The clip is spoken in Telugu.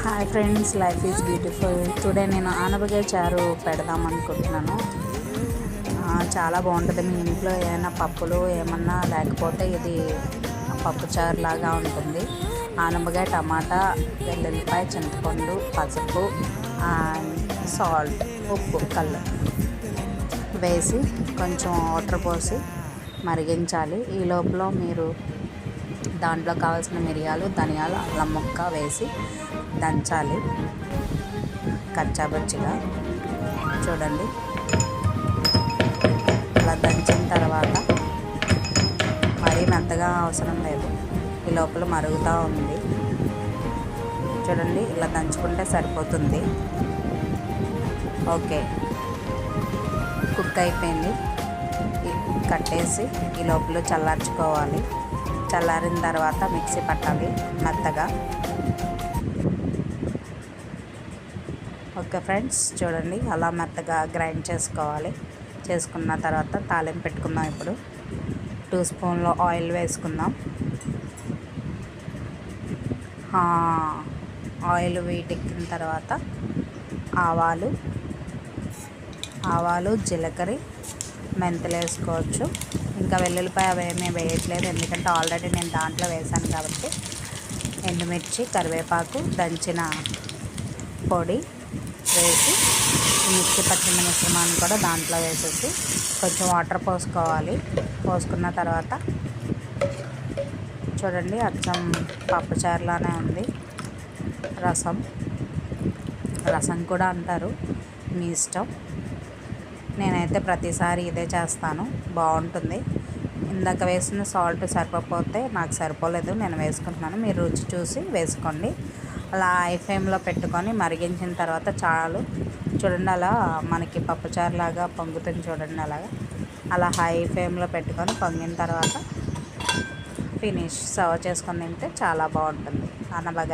Hi friends, life is beautiful. Today నేను ఆనపకాయ చారు పెడదాం అనుకుంటున్నాను. చాలా బాగుంటుంది. మీ ఇంట్లో ఏమైనా పప్పులు ఏమన్నా లేకపోతే ఇది పప్పు చారు లాగా ఉంటుంది. ఆనపకాయ, టమాటా, వెల్లుల్లిపాయ, చింతపండు, పసుపు, సాల్ట్, ఉప్పు, కల్లు వేసి కొంచెం వాటర్ పోసి మరిగించాలి. ఈ లోపల మీరు దాంట్లో కావాల్సిన మిరియాలు, ధనియాలు, అల్లం ముక్క వేసి దంచాలి కచ్చాపచ్చిగా. చూడండి, అలా దంచిన తర్వాత మరీ మెత్తగా అవసరం లేదు. ఈ లోపల మరుగుతూ ఉంది. చూడండి, ఇలా దంచుకుంటే సరిపోతుంది. ఓకే, కుక్ అయిపోయింది. కట్టేసి ఈ లోపల చల్లార్చుకోవాలి. చల్లారిన తర్వాత మిక్సీ పట్టాలి మెత్తగా. ఓకే ఫ్రెండ్స్, చూడండి అలా మెత్తగా గ్రైండ్ చేసుకోవాలి. చేసుకున్న తర్వాత తాలింపు పెట్టుకుందాం. ఇప్పుడు 2 స్పూన్లు ఆయిల్ వేసుకుందాం. ఆయిల్ వీటెక్కిన తర్వాత ఆవాలు, జీలకర్ర, మెంతులు వేసుకోవచ్చు. ఇంకా వెల్లుల్లిపాయ అవేమీ వేయట్లేదు, ఎందుకంటే ఆల్రెడీ నేను దాంట్లో వేసాను కాబట్టి. ఎండుమిర్చి, కరివేపాకు, దంచిన పొడి వేసి మిక్సీ పట్టిన మిశ్రమాన్ని కూడా దాంట్లో వేసేసి కొంచెం వాటర్ పోసుకోవాలి. పోసుకున్న తర్వాత చూడండి, అచ్చం పప్పుచారులానే ఉంది. రసం కూడా అంటారు, మీ ఇష్టం. నేనైతే ప్రతిసారి ఇదే చేస్తాను, బాగుంటుంది. ఇందాక వేసిన సాల్ట్ సరిపోతే నాకు సరిపోలేదు, నేను వేసుకుంటున్నాను. మీరు రుచి చూసి వేసుకోండి. అలా హై ఫ్లేమ్లో పెట్టుకొని మరిగించిన తర్వాత చాలు. చూడండి, అలా మనకి పప్పుచారులాగా పొంగుతుంది. చూడండి, అలా హై ఫ్లేమ్లో పెట్టుకొని పొంగిన తర్వాత సర్వ్ చేసుకొని తింటే చాలా బాగుంటుంది ఆనపకాయ